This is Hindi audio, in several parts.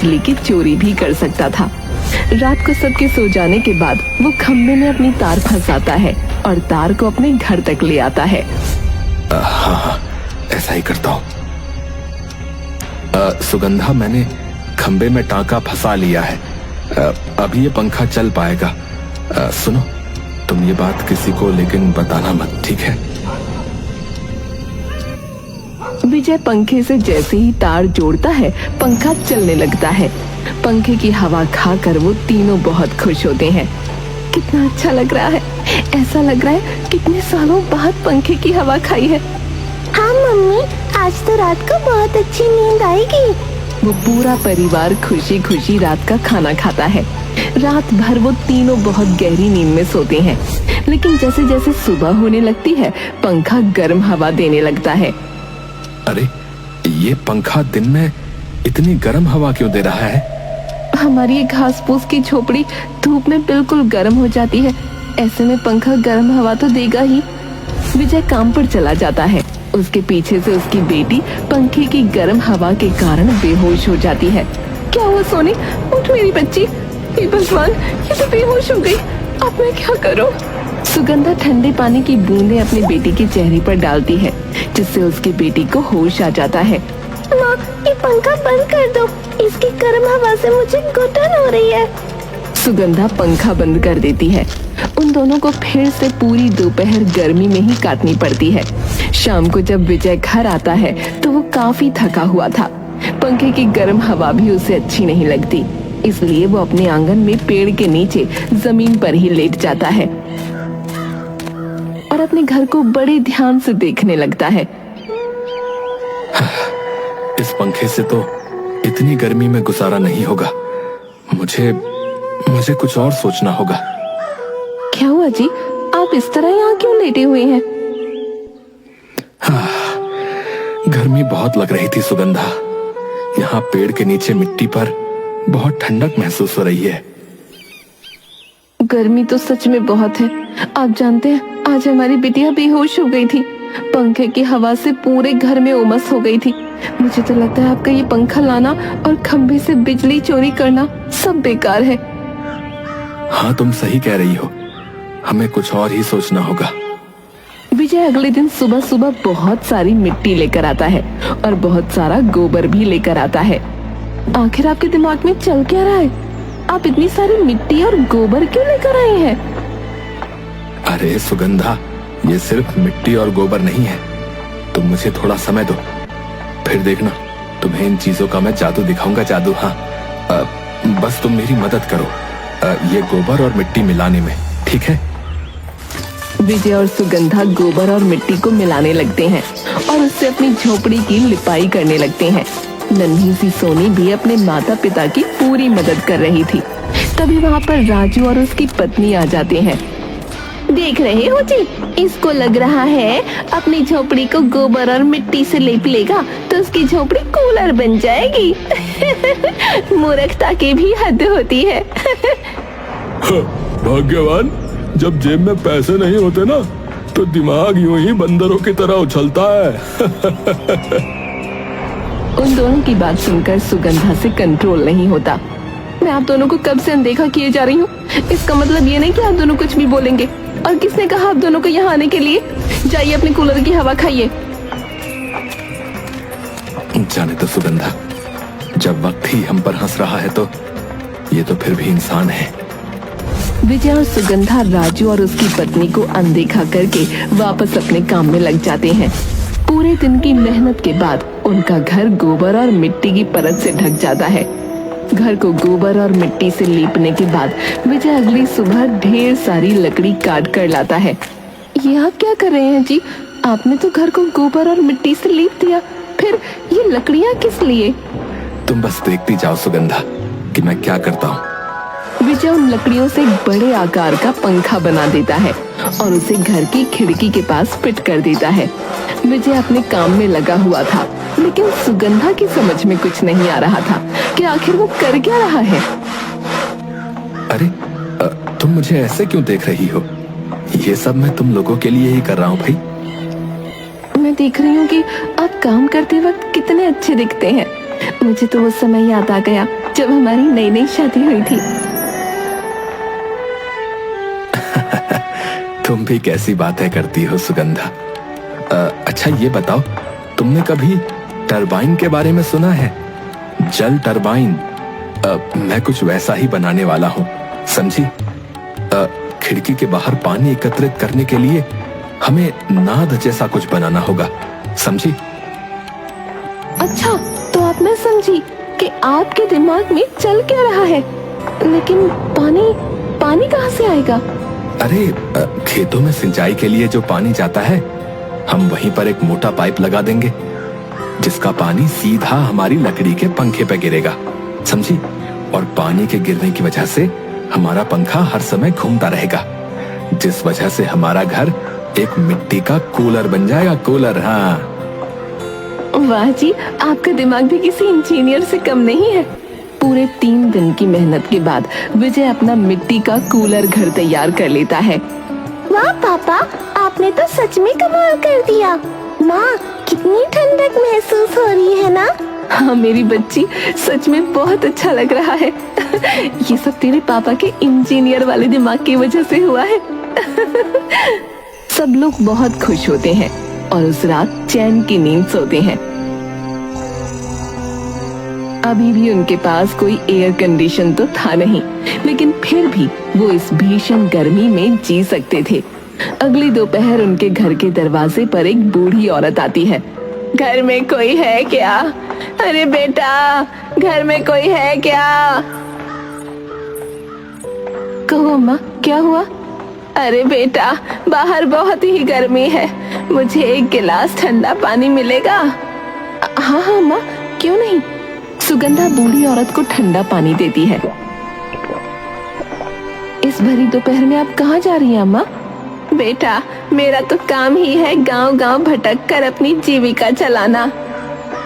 बिजली की चोरी भी कर सकता था। रात को सबके सो जाने के बाद वो खंबे में अपनी तार फंसाता है और तार को अपने घर तक ले आता है। हाँ, ऐसा ही करता हूँ। सुगंधा, मैंने खंबे में टांका फंसा लिया है। अब ये पंखा चल पाएगा। सुनो, तुम ये बात किसी को लेकिन बताना मत, ठीक है? विजय पंखे से जैसे ही तार जोड़ता है, पंखा चलने लगता है। पंखे की हवा खाकर वो तीनों बहुत खुश होते हैं। कितना अच्छा लग रहा है, ऐसा लग रहा है कितने सालों बाद पंखे की हवा खाई है। हाँ मम्मी, आज तो रात को बहुत अच्छी नींद आएगी। वो पूरा परिवार खुशी खुशी रात का खाना खाता है। रात भर वो तीनों बहुत गहरी नींद में सोते हैं, लेकिन जैसे जैसे सुबह होने लगती है, पंखा गर्म हवा देने लगता है। अरे, ये पंखा दिन में इतनी गर्म हवा क्यों दे रहा है? हमारी ये घास फूस की झोपड़ी धूप में बिल्कुल गर्म हो जाती है, ऐसे में पंखा गर्म हवा तो देगा ही। विजय काम पर चला जाता है। उसके पीछे से उसकी बेटी पंखे की गर्म हवा के कारण बेहोश हो जाती है। क्या हुआ सोनी? उठ मेरी बच्ची। हे भगवान, ये तो बेहोश हो गई। अब मैं क्या करूं? सुगंधा ठंडे पानी की बूंदें अपनी बेटी के चेहरे पर डालती है, जिससे उसकी बेटी को होश आ जाता है। माँ, ये पंखा बंद कर दो, इसकी गर्म हवा से मुझे घुटन हो रही है। सुगंधा पंखा बंद कर देती है। उन दोनों को फिर से पूरी दोपहर गर्मी में ही काटनी पड़ती है। शाम को जब विजय घर आता है तो वो काफी थका हुआ था। पंखे की गर्म हवा भी उसे अच्छी नहीं लगती, इसलिए वो अपने आंगन में पेड़ के नीचे जमीन पर ही लेट जाता है और अपने घर को बड़े ध्यान से देखने लगता है। इस पंखे से तो इतनी गर्मी में गुजारा नहीं होगा। मुझे कुछ और सोचना होगा। क्या हुआ जी? आप इस तरह यहाँ क्यों लेटे हुए हैं? गर्मी बहुत लग रही थी सुगंधा। यहाँ पेड़ के नीचे मिट्टी पर बहुत ठंडक महसूस हो रही है। गर्मी तो सच में बहुत है। आप जानते हैं, आज हमारी बिटिया बेहोश हो गई थी। पंखे की हवा से पूरे घर में उमस हो गई थी। मुझे तो लगता है आपका ये पंखा लाना और खंभे से बिजली चोरी करना सब बेकार है। हाँ, तुम सही कह रही हो। हमें कुछ और ही सोचना होगा। विजय अगले दिन सुबह सुबह बहुत सारी मिट्टी लेकर आता है और बहुत सारा गोबर भी लेकर आता है। आखिर आपके दिमाग में चल क्या रहा है? आप इतनी सारी मिट्टी और गोबर क्यों लेकर आए हैं? अरे सुगंधा, ये सिर्फ मिट्टी और गोबर नहीं है। तुम मुझे थोड़ा समय दो, फिर देखना तुम्हें इन चीजों का मैं जादू दिखाऊंगा। जादू, हाँ। बस तुम मेरी मदद करो ये गोबर और मिट्टी मिलाने में, ठीक है? विजय और सुगंधा गोबर और मिट्टी को मिलाने लगते हैं और उससे अपनी झोपड़ी की लिपाई करने लगते हैं। नन्ही सी सोनी भी अपने माता पिता की पूरी मदद कर रही थी। तभी वहाँ पर राजू और उसकी पत्नी आ जाते हैं। देख रहे हो जी, इसको लग रहा है अपनी झोपड़ी को गोबर और मिट्टी से लेप लेगा तो उसकी झोपड़ी कूलर बन जाएगी। मूर्खता की भी हद होती है। भाग्यवान, जब जेब में पैसे नहीं होते ना, तो दिमाग यूं ही बंदरों की तरह उछलता है। उन दोनों की बात सुनकर सुगंधा से कंट्रोल नहीं होता। मैं आप दोनों को कब से अनदेखा किए जा रही हूँ। इसका मतलब ये नहीं कि आप दोनों कुछ भी बोलेंगे। और किसने कहा आप दोनों को यहाँ आने के लिए? जाइए अपने कूलर की हवा खाइए। जाने तो सुगंधा, जब वक्त ही हम पर हंस रहा है तो ये तो फिर भी इंसान है। विजय और सुगंधा राजू और उसकी पत्नी को अनदेखा करके वापस अपने काम में लग जाते हैं। पूरे दिन की मेहनत के बाद उनका घर गोबर और मिट्टी की परत से ढक जाता है। घर को गोबर और मिट्टी से लीपने के बाद विजय अगली सुबह ढेर सारी लकड़ी काट कर लाता है। ये आप क्या कर रहे हैं जी? आपने तो घर को गोबर और मिट्टी से लीप दिया, फिर ये लकड़ियाँ किस लिए? तुम बस देखती जाओ सुगंधा कि मैं क्या करता हूँ। विजय उन लकड़ियों से एक बड़े आकार का पंखा बना देता है और उसे घर की खिड़की के पास फिट कर देता है। विजय अपने काम में लगा हुआ था, लेकिन सुगंधा की समझ में कुछ नहीं आ रहा था कि आखिर वो कर क्या रहा है। अरे, तुम मुझे ऐसे क्यों देख रही हो? ये सब मैं तुम लोगों के लिए ही कर रहा हूँ भाई। मैं देख रही हूँ कि आप काम करते वक्त कितने अच्छे दिखते हैं। मुझे तो वो समय याद आ गया जब हमारी नई नई शादी हुई थी। तुम भी कैसी बातें करती हो सुगंधा। अच्छा ये बताओ, तुमने कभी टरबाइन के बारे में सुना है? जल टरबाइन। मैं कुछ वैसा ही बनाने वाला हूँ, समझी? खिड़की के बाहर पानी एकत्रित करने के लिए हमें नाद जैसा कुछ बनाना होगा, समझी? अच्छा, तो अब मैं समझी कि आपके दिमाग में चल क्या रहा है। लेकिन पानी कहाँ से आएगा? अरे खेतों में सिंचाई के लिए जो पानी जाता है, हम वहीं पर एक मोटा पाइप लगा देंगे जिसका पानी सीधा हमारी लकड़ी के पंखे पे गिरेगा, समझी? और पानी के गिरने की वजह से हमारा पंखा हर समय घूमता रहेगा, जिस वजह से हमारा घर एक मिट्टी का कूलर बन जाएगा। कूलर, हाँ। वाह जी, आपका दिमाग भी किसी इंजीनियर से कम नहीं है। पूरे 3 दिन की मेहनत के बाद विजय अपना मिट्टी का कूलर घर तैयार कर लेता है। वाह पापा, आपने तो सच में कमाल कर दिया। माँ, कितनी ठंडक महसूस हो रही है ना? हाँ मेरी बच्ची, सच में बहुत अच्छा लग रहा है। ये सब तेरे पापा के इंजीनियर वाले दिमाग की वजह से हुआ है। सब लोग बहुत खुश होते हैं और उस रात चैन की नींद सोते हैं। अभी भी उनके पास कोई एयर कंडीशन तो था नहीं, लेकिन फिर भी वो इस भीषण गर्मी में जी सकते थे। अगली दोपहर उनके घर के दरवाजे पर एक बूढ़ी औरत आती है। घर में कोई है क्या? अरे बेटा, घर में कोई है क्या? कहो अम्मा, क्या हुआ? अरे बेटा, बाहर बहुत ही गर्मी है, मुझे एक गिलास ठंडा पानी मिलेगा? हाँ हाँ अम्मा, क्यों नहीं। सुगंधा बूढ़ी औरत को ठंडा पानी देती है। इस भरी दोपहर में आप कहाँ जा रही हैं अम्मा? बेटा, मेरा तो काम ही है गांव गांव भटक कर अपनी जीविका चलाना।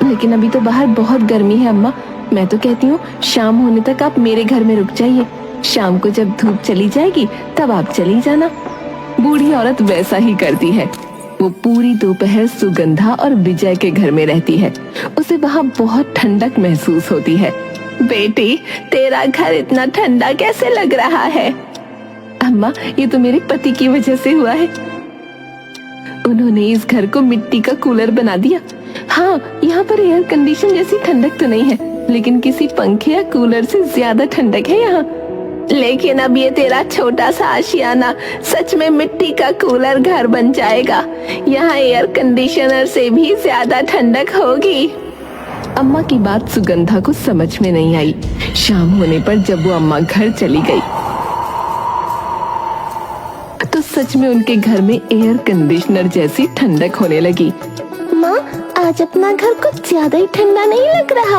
लेकिन अभी तो बाहर बहुत गर्मी है अम्मा, मैं तो कहती हूँ शाम होने तक आप मेरे घर में रुक जाइए। शाम को जब धूप चली जाएगी तब आप चली जाना। बूढ़ी औरत वैसा ही करती है। वो पूरी दोपहर सुगंधा और विजय के घर में रहती है। उसे वहाँ बहुत ठंडक महसूस होती है। बेटी, तेरा घर इतना ठंडा कैसे लग रहा है? अम्मा, ये तो मेरे पति की वजह से हुआ है। उन्होंने इस घर को मिट्टी का कूलर बना दिया। हाँ, यहाँ पर एयर कंडीशन जैसी ठंडक तो नहीं है, लेकिन किसी पंखे या कूलर से ज्यादा ठंडक है यहाँ। लेकिन अब ये तेरा छोटा सा आशियाना सच में मिट्टी का कूलर घर बन जाएगा। यहाँ एयर कंडीशनर से भी ज्यादा ठंडक होगी। अम्मा की बात सुगंधा को समझ में नहीं आई। शाम होने पर जब वो अम्मा घर चली गई तो सच में उनके घर में एयर कंडीशनर जैसी ठंडक होने लगी। माँ, आज अपना घर कुछ ज्यादा ही ठंडा नहीं लग रहा।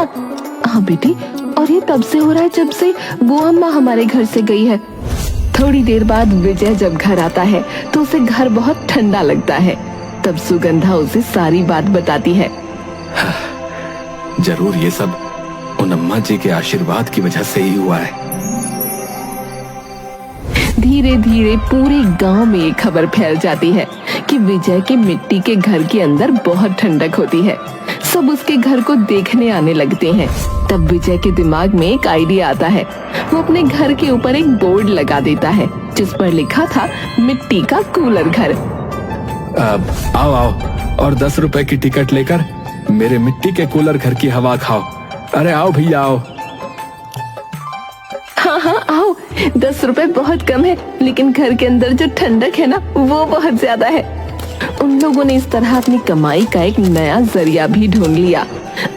हाँ बेटी, और ये तब से हो रहा है जब से वो अम्मा हमारे घर से गई है। थोड़ी देर बाद विजय जब घर आता है तो उसे घर बहुत ठंडा लगता है। तब सुगंधा उसे सारी बात बताती है। जरूर ये सब उन अम्मा जी के आशीर्वाद की वजह से ही हुआ है। धीरे धीरे पूरे गांव में ये खबर फैल जाती है कि विजय के मिट्टी के घर के अंदर बहुत ठंडक होती है। सब उसके घर को देखने आने लगते हैं। तब विजय के दिमाग में एक आइडिया आता है। वो अपने घर के ऊपर एक बोर्ड लगा देता है जिस पर लिखा था मिट्टी का कूलर घर। आओ आओ और 10 रुपए की टिकट लेकर मेरे मिट्टी के कूलर घर की हवा खाओ। अरे आओ भैया आओ। हाँ हाँ आओ, 10 रुपए बहुत कम है, लेकिन घर के अंदर जो ठंडक है ना वो बहुत ज्यादा है। उन लोगों ने इस तरह अपनी कमाई का एक नया जरिया भी ढूंढ लिया।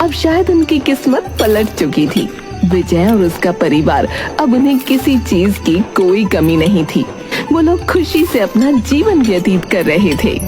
अब शायद उनकी किस्मत पलट चुकी थी। विजय और उसका परिवार अब उन्हें किसी चीज की कोई कमी नहीं थी। वो लोग खुशी से अपना जीवन व्यतीत कर रहे थे।